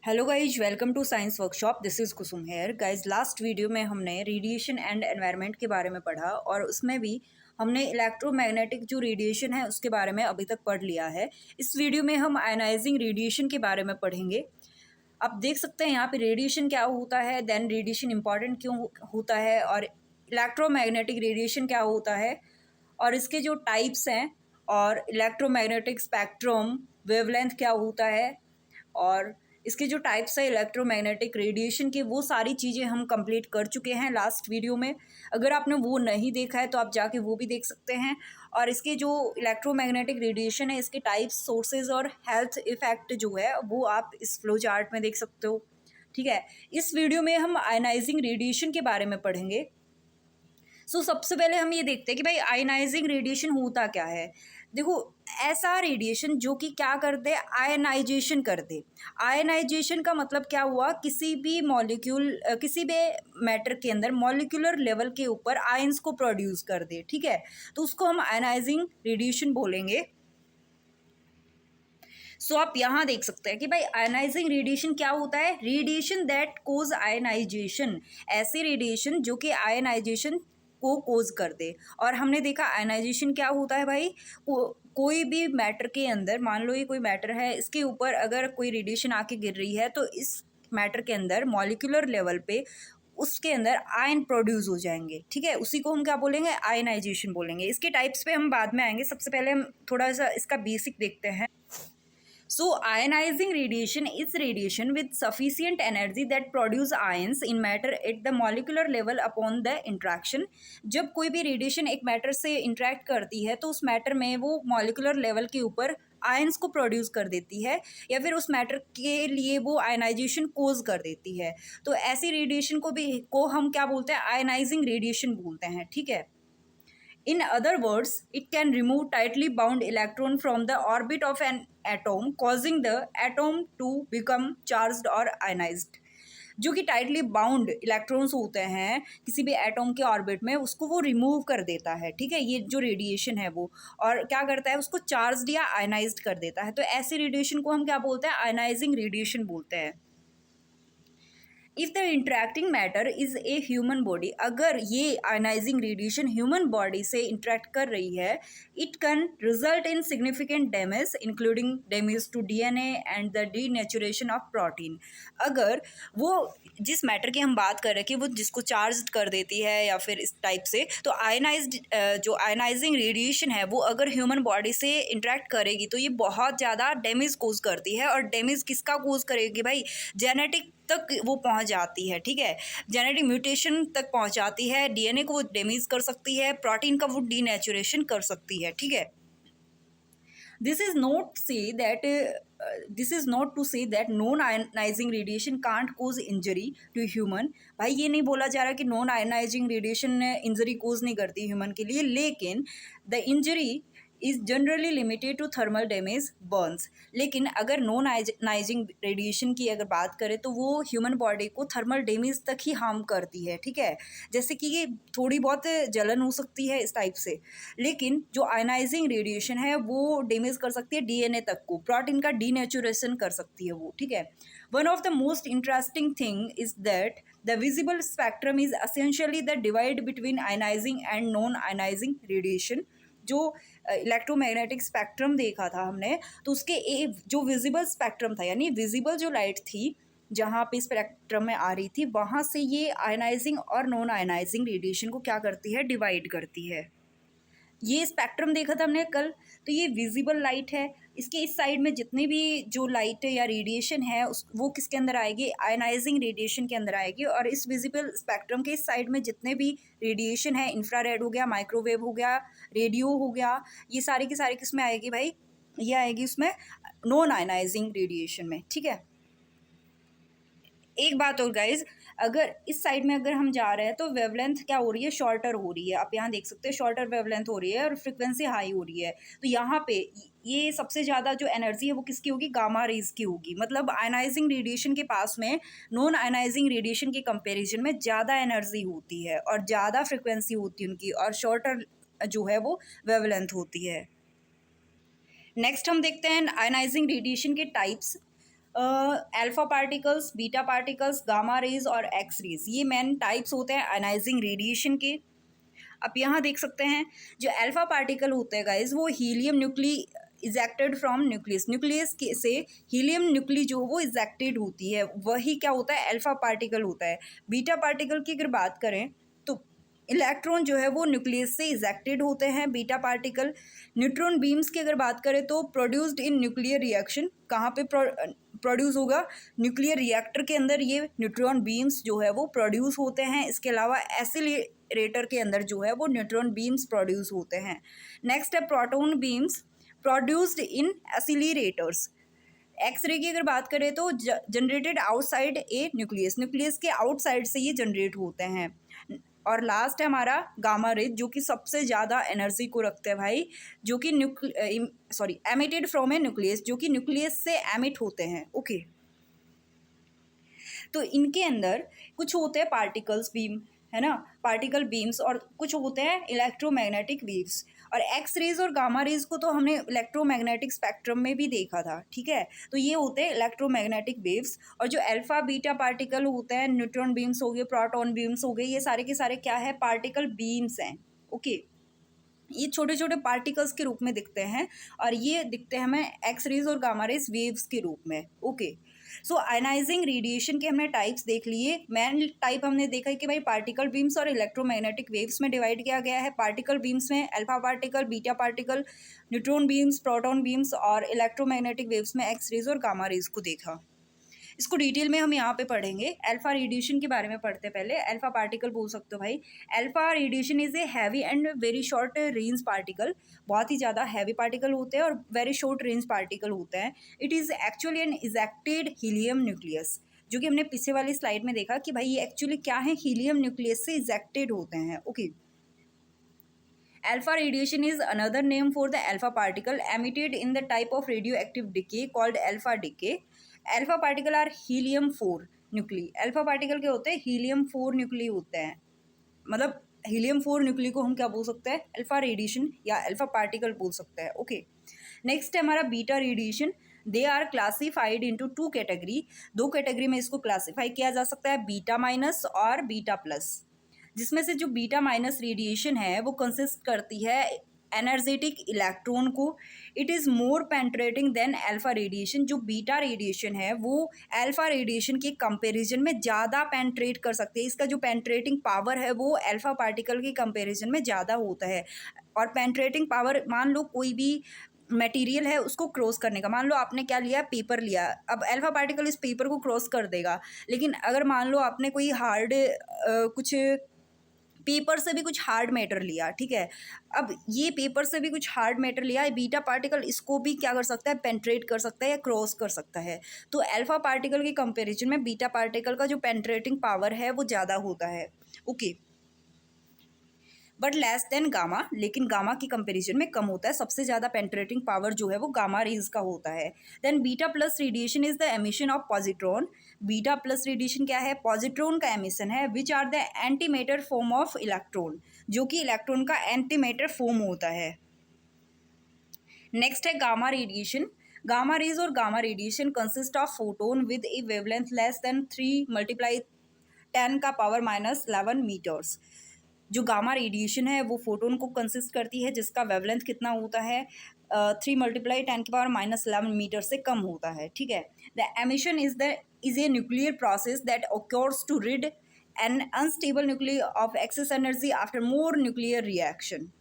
Hello guys, welcome to science workshop. This is Kusum here. Guys, last video में हमने radiation and environment के बारे में पढ़ा और उसमें भी हमने इलेक्ट्रोमैग्नेटिक जो रेडिएशन है उसके बारे में अभी तक पढ़ लिया है। इस वीडियो में हम आयनाइजिंग रेडिएशन के बारे में पढ़ेंगे। आप देख सकते हैं यहाँ पे रेडिएशन क्या होता है, देन रेडिएशन इंपॉर्टेंट क्यों होता है, और इलेक्ट्रोमैग्नेटिक रेडिएशन क्या होता है और इसके जो टाइप्स हैं, और इलेक्ट्रोमैग्नेटिक स्पेक्ट्रम वेवलेंथ क्या होता है, और इसके जो टाइप्स है इलेक्ट्रोमैग्नेटिक रेडिएशन के, वो सारी चीज़ें हम कंप्लीट कर चुके हैं लास्ट वीडियो में। अगर आपने वो नहीं देखा है तो आप जाके वो भी देख सकते हैं। और इसके जो इलेक्ट्रोमैग्नेटिक रेडिएशन है, इसके टाइप्स, सोर्सेज और हेल्थ इफेक्ट जो है वो आप इस फ्लो चार्ट में देख सकते हो। ठीक है, इस वीडियो में हम आयनाइजिंग रेडिएशन के बारे में पढ़ेंगे। सबसे पहले हम ये देखते हैं कि भाई आयनाइजिंग रेडिएशन होता क्या है। देखो, ऐसा रेडिएशन जो कि क्या कर दे, आयनाइजेशन कर दे। आयनाइजेशन का मतलब क्या हुआ, किसी भी मॉलिक्यूल, किसी भी मैटर के अंदर मॉलिक्यूलर लेवल के ऊपर आयंस को प्रोड्यूस कर दे। ठीक है, तो उसको हम आयनाइजिंग रेडिएशन बोलेंगे। आप यहाँ देख सकते हैं कि भाई आयनाइजिंग रेडिएशन क्या होता है। रेडिएशन दैट कोज आयनाइजेशन, ऐसे रेडिएशन जो कि आयनाइजेशन को कोज कर दे। और हमने देखा आयनाइजेशन क्या होता है भाई, कोई भी मैटर के अंदर, मान लो ये कोई मैटर है, इसके ऊपर अगर कोई रेडिएशन आके गिर रही है तो इस मैटर के अंदर मॉलिक्यूलर लेवल पे उसके अंदर आयन प्रोड्यूस हो जाएंगे। ठीक है, उसी को हम क्या बोलेंगे, आयनाइजेशन बोलेंगे। इसके टाइप्स पे हम बाद में आएंगे, सबसे पहले हम थोड़ा सा इसका बेसिक देखते हैं। Ionizing radiation is radiation with sufficient energy that produce ions in matter at the molecular level upon the interaction। जब कोई भी रेडिएशन एक मैटर से इंटरेक्ट करती है तो उस मैटर में वो मॉलिकुलर लेवल के ऊपर आयंस को प्रोड्यूस कर देती है, या फिर उस मैटर के लिए वो आयनाइजेशन कोज कर देती है। तो ऐसी रेडिएशन को हम क्या बोलते हैं, आयनाइजिंग रेडिएशन बोलते हैं। ठीक है, in other words, it can remove tightly bound electron from the orbit of an atom, causing the atom to become charged or ionized। जो कि टाइटली बाउंड इलेक्ट्रॉन्स होते हैं किसी भी एटॉम के ऑर्बिट में, उसको वो रिमूव कर देता है। ठीक है, ये जो रेडिएशन है वो, और क्या करता है, उसको चार्ज्ड या आयनाइज्ड कर देता है। तो ऐसी रेडिएशन को हम क्या बोलते हैं, आयनाइजिंग रेडिएशन बोलते हैं। If the interacting matter is a human body, अगर ये आयनाइजिंग रेडिएशन ह्यूमन बॉडी से इंटरेक्ट कर रही है, it can result in significant damage including damage to DNA and the denaturation of protein. अगर वो जिस मैटर की हम बात कर रहे हैं कि वो जिसको चार्ज कर देती है या फिर इस टाइप से, तो जो आयनाइजिंग रेडिएशन है वो अगर ह्यूमन बॉडी से इंटरेक्ट करेगी तो ये बहुत ज़्यादा डैमेज कोज करती है। और डैमेज किसका कोज करेगी भाई, जेनेटिक तक वो पहुंच जाती है। ठीक है, जेनेटिक म्यूटेशन तक पहुंच जाती है, डीएनए को वो डैमेज कर सकती है, प्रोटीन का वो डीनेचुरेशन कर सकती है। ठीक है, this is not to say that non ionizing radiation can't cause injury to human. भाई ये नहीं बोला जा रहा कि non ionizing radiation injury cause नहीं करती ह्यूमन के लिए, लेकिन the injury is generally limited to thermal damage, burns. लेकिन अगर नॉन आयनाइजिंग रेडिएशन की अगर बात करें तो वो ह्यूमन बॉडी को थर्मल डैमेज तक ही हार्म करती है। ठीक है, जैसे कि ये थोड़ी बहुत जलन हो सकती है इस टाइप से, लेकिन जो आयनाइजिंग रेडिएशन है वो डैमेज कर सकती है डीएनए तक को, प्रोटीन का डीनेचुरेशन कर सकती है वो। ठीक है, one of the most interesting thing is that the visible spectrum is essentially the divide between ionising and non ionizing radiation. जो इलेक्ट्रोमैग्नेटिक स्पेक्ट्रम देखा था हमने, तो उसके जो विजिबल स्पेक्ट्रम था, यानी विजिबल जो लाइट थी जहाँ पे स्पेक्ट्रम में आ रही थी, वहाँ से ये आयनाइजिंग और नॉन आयनाइजिंग रेडिएशन को क्या करती है, डिवाइड करती है। ये स्पेक्ट्रम देखा था हमने कल, तो ये विजिबल लाइट है। इसके इस साइड में जितनी भी जो लाइट या रेडिएशन है वो किसके अंदर आएगी, आयनाइजिंग रेडिएशन के अंदर आएगी। और इस विजिबल स्पेक्ट्रम के इस साइड में जितने भी रेडिएशन है, इंफ्रारेड हो गया, माइक्रोवेव हो गया, रेडियो हो गया, ये सारी की सारी किस में आएगी भाई, ये आएगी उसमें नॉन आयनाइजिंग रेडिएशन में। ठीक है, एक बात और गाइज, अगर इस साइड में अगर हम जा रहे हैं तो वेवलेंथ क्या हो रही है, शॉर्टर हो रही है। आप यहाँ देख सकते हैं शॉर्टर वेवलेंथ हो रही है और फ्रिक्वेंसी हाई हो रही है। तो यहाँ पे ये सबसे ज़्यादा जो एनर्जी है वो किसकी होगी, गामा रेज की होगी। मतलब आयनाइजिंग रेडिएशन के पास में नॉन आयनाइजिंग रेडिएशन के कंपेरिजन में ज़्यादा एनर्जी होती है और ज़्यादा फ्रिक्वेंसी होती है उनकी, और शॉर्टर जो है वो वेवलेंथ होती है। नेक्स्ट हम देखते हैं आयनाइजिंग रेडिएशन के types. Alpha particles, beta particles, gamma rays और एक्स रेज, ये मेन टाइप्स होते हैं आयनाइजिंग रेडिएशन के। आप यहाँ देख सकते हैं जो अल्फा पार्टिकल होते हैं गाइज, वो helium nuclei ejected from nucleus, nucleus से हीलियम न्यूक्ली जो वो इजेक्टेड होती है, वही क्या होता है, अल्फा पार्टिकल होता है। बीटा पार्टिकल की अगर बात करें तो इलेक्ट्रॉन जो है वो न्यूक्लियस से इजेक्टेड होते हैं, बीटा पार्टिकल। न्यूट्रॉन बीम्स की अगर बात करें तो प्रोड्यूस्ड इन न्यूक्लियर रिएक्शन, कहाँ पे प्रोड्यूस होगा, न्यूक्लियर रिएक्टर के अंदर ये न्यूट्रॉन बीम्स जो है वो प्रोड्यूस होते हैं। इसके अलावा एसिलेटर के अंदर जो है वो न्यूट्रॉन बीम्स प्रोड्यूस होते हैं। नेक्स्ट है proton beams produced in accelerators. X ray की अगर बात करें तो generated outside a nucleus, nucleus के आउटसाइड से ये जनरेट होते हैं। और लास्ट है हमारा गामा रेज, जो कि सबसे ज़्यादा एनर्जी को रखते हैं भाई, जो कि एमिटेड फ्रॉम ए न्यूक्लियस, जो कि न्यूक्लियस से एमिट होते हैं। ओके, तो इनके अंदर कुछ होते हैं पार्टिकल्स बीम, है ना, पार्टिकल बीम्स, और कुछ होते हैं इलेक्ट्रोमैग्नेटिक वेव्स। और एक्स रेज और गामा रेज को तो हमने इलेक्ट्रोमैग्नेटिक स्पेक्ट्रम में भी देखा था, ठीक है। तो ये होते हैं इलेक्ट्रोमैग्नेटिक वेव्स। और जो अल्फा बीटा पार्टिकल होते हैं, न्यूट्रॉन बीम्स हो गए, प्रोटॉन बीम्स हो गए, ये सारे के सारे क्या है, पार्टिकल बीम्स हैं। ओके, ये छोटे छोटे पार्टिकल्स के रूप में दिखते हैं, और ये दिखते हैं हमें एक्स रेज और गामा रेज वेव्स के रूप में। ओके, सो आयनाइजिंग रेडिएशन के हमने टाइप्स देख लिए। मेन टाइप हमने देखा है कि भाई पार्टिकल बीम्स और इलेक्ट्रोमैग्नेटिक वेव्स में डिवाइड किया गया है। पार्टिकल बीम्स में alpha particle, beta particle, neutron beams, proton beams, और इलेक्ट्रोमैग्नेटिक वेव्स में एक्स रेज और गामा रेज को देखा। इसको डिटेल में हम यहाँ पे पढ़ेंगे। अल्फा रेडिएशन के बारे में पढ़ते पहले। अल्फा पार्टिकल बोल सकते हो भाई। Alpha radiation is a heavy and very short range particle, बहुत ही ज़्यादा हैवी पार्टिकल होते हैं और वेरी शॉर्ट रेंज पार्टिकल होते हैं। It is actually an ejected helium nucleus, जो कि हमने पिछले वाली स्लाइड में देखा कि भाई ये एक्चुअली क्या है, हीलियम न्यूक्लियस से इजेक्टेड होते हैं। Okay, Alpha radiation is another name for the alpha particle emitted in the type of radioactive decay called alpha decay. Alpha particle are helium-4 nuclei. Alpha particle क्या होते हैं, helium-4 nuclei होते हैं। मतलब helium-4 nuclei को हम क्या बोल सकते हैं, alpha radiation या alpha particle बोल सकते हैं। ओके, नेक्स्ट है हमारा beta radiation. They are classified into 2 category, 2 category में इसको क्लासीफाई किया जा सकता है, बीटा माइनस और बीटा प्लस। जिसमें से जो बीटा माइनस रेडिएशन है वो कंसिस्ट करती है एनर्जेटिक इलेक्ट्रॉन को। It is more penetrating than alpha radiation. जो बीटा रेडिएशन है वो अल्फा रेडिएशन के कंपैरिजन में ज़्यादा पेंट्रेट कर सकती है। इसका जो पेंट्रेटिंग पावर है वो अल्फा पार्टिकल के कंपैरिजन में ज़्यादा होता है। और पेंट्रेटिंग पावर, मान लो कोई भी मटेरियल है उसको क्रॉस करने का, मान लो आपने क्या लिया, पेपर लिया, अब अल्फा पार्टिकल इस पेपर को क्रॉस कर देगा। लेकिन अगर मान लो आपने कोई हार्ड कुछ पेपर से भी कुछ हार्ड मैटर लिया, ठीक है, अब ये पेपर से भी कुछ हार्ड मैटर लिया, बीटा पार्टिकल इसको भी क्या कर सकता है, पेंट्रेट कर सकता है या क्रॉस कर सकता है। तो अल्फा पार्टिकल के कंपैरिजन में बीटा पार्टिकल का जो पेंट्रेटिंग पावर है वो ज़्यादा होता है। Okay, but less than gamma, लेकिन गामा की कंपैरिजन में कम होता है। सबसे ज़्यादा पेंट्रेटिंग पावर जो है वो गामा रेज का होता है। Then beta plus radiation is the emission of positron. Beta plus radiation क्या है, पॉजिट्रॉन का एमिशन है, which are the antimatter form of electron, जो कि इलेक्ट्रॉन का एंटीमेटर फॉर्म होता है। नेक्स्ट है गामा रेडिएशन। गामा रेज और gamma radiation consist of photon with a wavelength less than 3 × 10⁻⁻11 metres. जो गामा रेडिएशन है वो फोटोन को कंसिस्ट करती है, जिसका वेवलेंथ कितना होता है, 3 × 10⁻11 मीटर से कम होता है, ठीक है। The emission is a nuclear process that occurs to rid an unstable nuclei of excess energy after more nuclear reaction।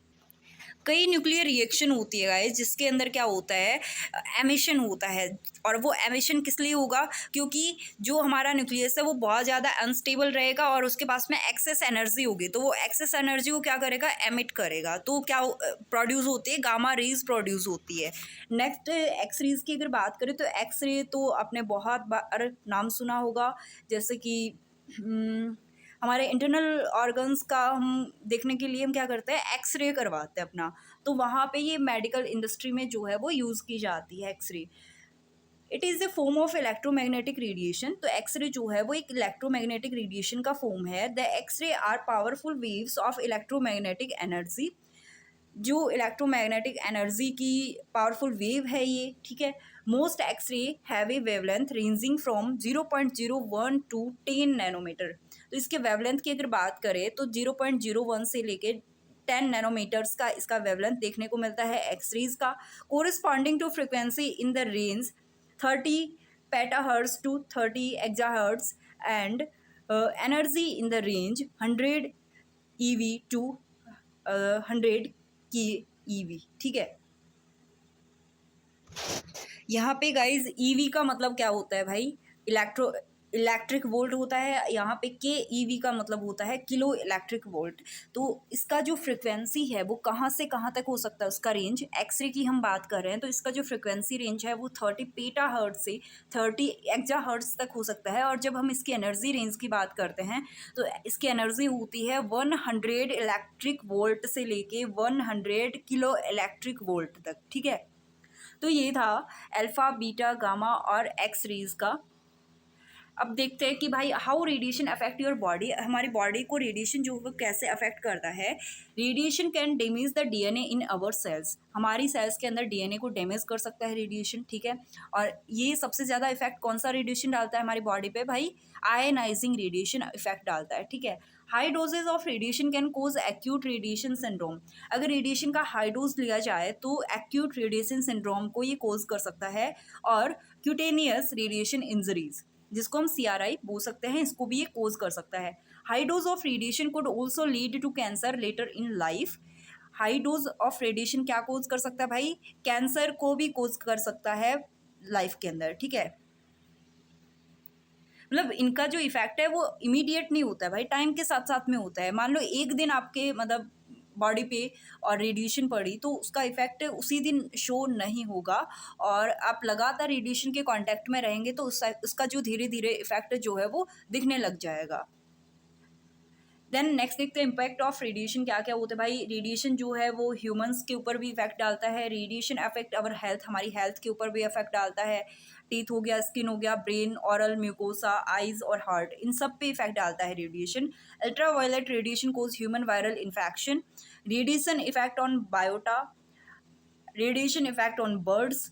कई न्यूक्लियर रिएक्शन होती है गाइस, जिसके अंदर क्या होता है, एमिशन होता है। और वो एमिशन किस लिए होगा, क्योंकि जो हमारा न्यूक्लियस है वो बहुत ज़्यादा अनस्टेबल रहेगा और उसके पास में एक्सेस एनर्जी होगी, तो वो एक्सेस एनर्जी को क्या करेगा, एमिट करेगा। तो क्या प्रोड्यूस होती है, गामा रेज प्रोड्यूस होती है। नेक्स्ट एक्स रेज की अगर बात करें तो एक्स रे तो आपने बहुत बार नाम सुना होगा, जैसे कि हमारे इंटरनल ऑर्गन्स का हम देखने के लिए हम क्या करते हैं, एक्सरे करवाते हैं अपना, तो वहाँ पे ये मेडिकल इंडस्ट्री में जो है वो यूज़ की जाती है X ray. It is a form of electromagnetic radiation. तो एक्सरे जो है वो एक इलेक्ट्रोमैग्नेटिक रेडिएशन का फॉर्म है। The X ray are powerful waves of electromagnetic energy. जो इलेक्ट्रोमैग्नेटिक एनर्जी की पावरफुल वेव है ये, ठीक है, most X ray have a wavelength ranging from 0.01 to 10 nanometre. तो इसके वेवलेंथ की अगर बात करें तो 0.01 से लेके 10 नैनोमीटर्स का इसका वेवलेंथ देखने को मिलता है एक्सरेज का, corresponding to frequency in the range 30 petahertz to 30 exahertz and energy in the range 100 EV to 100 की EV। ठीक है, यहाँ पे गाइज ईवी का मतलब क्या होता है भाई, इलेक्ट्रिक वोल्ट होता है। यहाँ पे के ईवी का मतलब होता है किलो इलेक्ट्रिक वोल्ट। तो इसका जो फ्रिक्वेंसी है वो कहाँ से कहाँ तक हो सकता है, उसका रेंज एक्सरे की हम बात कर रहे हैं तो इसका जो फ्रिक्वेंसी रेंज है वो 30 पेटा हर्ट्ज से 30 एक्जा हर्ट्ज तक हो सकता है। और जब हम इसकी एनर्जी रेंज की बात करते हैं तो इसकी एनर्जी होती है 100 इलेक्ट्रिक वोल्ट से लेके 100 किलो इलेक्ट्रिक वोल्ट तक। ठीक है, तो ये था अल्फा बीटा गामा और एक्स रेज का। अब देखते हैं कि भाई how radiation affect your body, हमारी बॉडी को रेडिएशन जो वो कैसे अफेक्ट करता है। Radiation can damage the DNA in our cells, हमारी सेल्स के अंदर डीएनए को डैमेज कर सकता है रेडिएशन। ठीक है, और ये सबसे ज़्यादा इफेक्ट कौन सा रेडिएशन डालता है हमारी बॉडी पे भाई, आयनाइजिंग रेडिएशन इफेक्ट डालता है। ठीक है, high doses of radiation can cause acute radiation syndrome, अगर रेडिएशन का हाई डोज लिया जाए तो एक्यूट रेडिएशन सिंड्रोम को ये कोज कर सकता है। और क्यूटेनियस रेडिएशन इंजरीज जिसको हम CRI बोल सकते हैं, इसको भी ये कोज कर सकता है। High dose of radiation could also lead to cancer later in life, high dose of radiation क्या कोज कर सकता है भाई, कैंसर को भी कोज कर सकता है लाइफ के अंदर। ठीक है, मतलब इनका जो इफेक्ट है वो इमीडिएट नहीं होता है भाई, टाइम के साथ साथ में होता है। मान लो एक दिन आपके मतलब बॉडी पे और रेडिएशन पड़ी तो उसका इफेक्ट उसी दिन शो नहीं होगा, और आप लगातार रेडिएशन के कांटेक्ट में रहेंगे तो उसका जो धीरे धीरे इफेक्ट जो है वो दिखने लग जाएगा। देन नेक्स्ट देखते हैं इम्पैक्ट ऑफ रेडिएशन क्या क्या होता है भाई। रेडिएशन जो है वो ह्यूमंस के ऊपर भी इफेक्ट डालता है, रेडिएशन अफेक्ट अवर हेल्थ, हमारी हेल्थ के ऊपर भी इफेक्ट डालता है। टीथ हो गया, स्किन हो गया, ब्रेन, ऑरल म्यूकोसा, आइज और हार्ट, इन सब पे इफेक्ट डालता है radiation. Ultraviolet radiation cause human viral infection, radiation effect on biota, radiation effect on birds,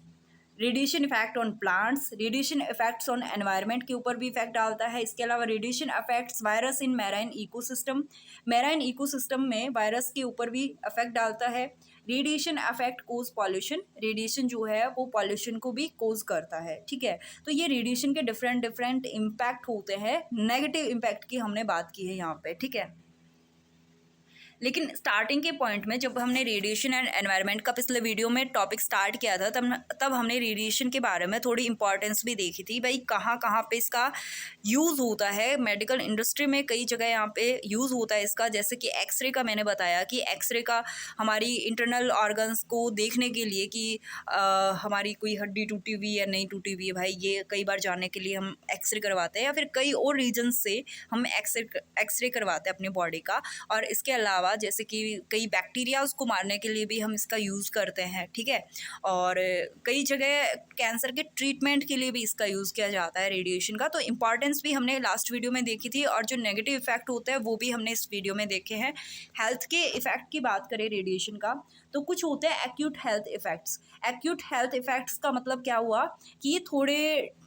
radiation effect on plants, radiation effects on environment के ऊपर भी इफेक्ट डालता है। इसके अलावा radiation affects virus in marine ecosystem, marine ecosystem में virus के ऊपर भी इफेक्ट डालता है। Radiation affect cause pollution, radiation जो है वो पॉल्यूशन को भी कोज करता है। ठीक है, तो ये रेडिएशन के डिफरेंट डिफरेंट इम्पैक्ट होते हैं, नेगेटिव इम्पैक्ट की हमने बात की है यहाँ पे। ठीक है, लेकिन स्टार्टिंग के पॉइंट में जब हमने रेडिएशन एंड एनवायरनमेंट का पिछले वीडियो में टॉपिक स्टार्ट किया था तब हमने रेडिएशन के बारे में थोड़ी इंपॉर्टेंस भी देखी थी भाई, कहाँ कहाँ पे इसका यूज़ होता है। मेडिकल इंडस्ट्री में कई जगह यहाँ पे यूज़ होता है इसका, जैसे कि एक्सरे का मैंने बताया कि एक्सरे का हमारी इंटरनल ऑर्गन्स को देखने के लिए कि हमारी कोई हड्डी टूटी हुई या नहीं टूटी हुई है भाई, ये कई बार जानने के लिए हम एक्सरे करवाते हैं, या फिर कई और रीजन से हम एक्सरे करवाते हैं अपने बॉडी का। और इसके अलावा जैसे कि कई बैक्टीरिया उसको मारने के लिए भी हम इसका यूज़ करते हैं। ठीक है, और कई जगह कैंसर के ट्रीटमेंट के लिए भी इसका यूज़ किया जाता है रेडिएशन का। तो इम्पॉर्टेंस भी हमने लास्ट वीडियो में देखी थी, और जो नेगेटिव इफेक्ट होता है वो भी हमने इस वीडियो में देखे हैं। हेल्थ के इफेक्ट की बात करें रेडिएशन का तो कुछ होते हैं acute health effects. Acute health effects का मतलब क्या हुआ कि ये थोड़े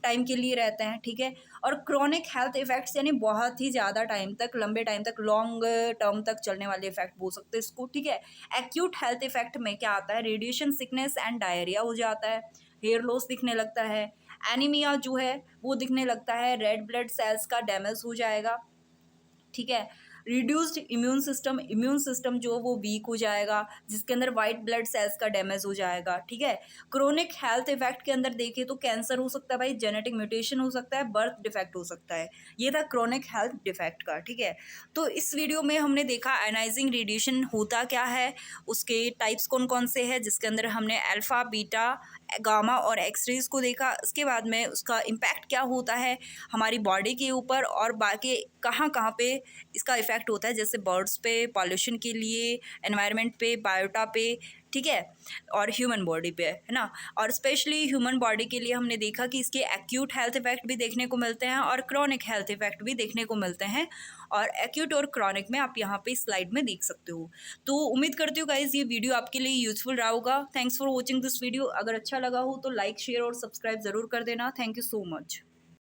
टाइम के लिए रहते हैं। ठीक है, और क्रोनिक हेल्थ इफेक्ट्स यानी बहुत ही ज़्यादा टाइम तक, लंबे टाइम तक, लॉन्ग टर्म तक चलने वाले इफेक्ट बोल सकते हैं इसको। ठीक है, एक्यूट हेल्थ इफेक्ट में क्या आता है, रेडिएशन सिकनेस एंड डायरिया हो जाता है, हेयर लॉस दिखने लगता है, एनीमिया जो है वो दिखने लगता है, रेड ब्लड सेल्स का डैमेज हो जाएगा। ठीक है, रिड्यूस्ड इम्यून सिस्टम जो वो वीक हो जाएगा, जिसके अंदर वाइट ब्लड सेल्स का डैमेज हो जाएगा। ठीक है, क्रोनिक हेल्थ इफेक्ट के अंदर देखें तो कैंसर हो सकता है भाई, जेनेटिक म्यूटेशन हो सकता है, बर्थ डिफेक्ट हो सकता है। ये था क्रोनिक हेल्थ डिफेक्ट का। ठीक है, तो इस वीडियो में हमने देखा आयनाइजिंग रेडिएशन होता क्या है, उसके टाइप्स कौन कौन से हैं, जिसके अंदर हमने अल्फा बीटा गामा और एक्सरेज को देखा। इसके बाद में उसका इम्पैक्ट क्या होता है हमारी बॉडी के ऊपर, और बाकी कहाँ कहाँ पे इसका इफेक्ट होता है, जैसे बर्ड्स पे, पॉल्यूशन के लिए, एनवायरनमेंट पे, बायोटा पे, ठीक है, और ह्यूमन बॉडी पे है ना। और स्पेशली ह्यूमन बॉडी के लिए हमने देखा कि इसके एक्यूट हेल्थ इफेक्ट भी देखने को मिलते हैं और क्रॉनिक हेल्थ इफेक्ट भी देखने को मिलते हैं, और एक्यूट और क्रॉनिक में आप यहाँ पे स्लाइड में देख सकते हो। तो उम्मीद करती हूँ गाइज ये वीडियो आपके लिए यूजफुल रहा होगा। Thanks for watching this video. अगर अच्छा लगा हो तो लाइक, शेयर और सब्सक्राइब ज़रूर कर देना। Thank you so much.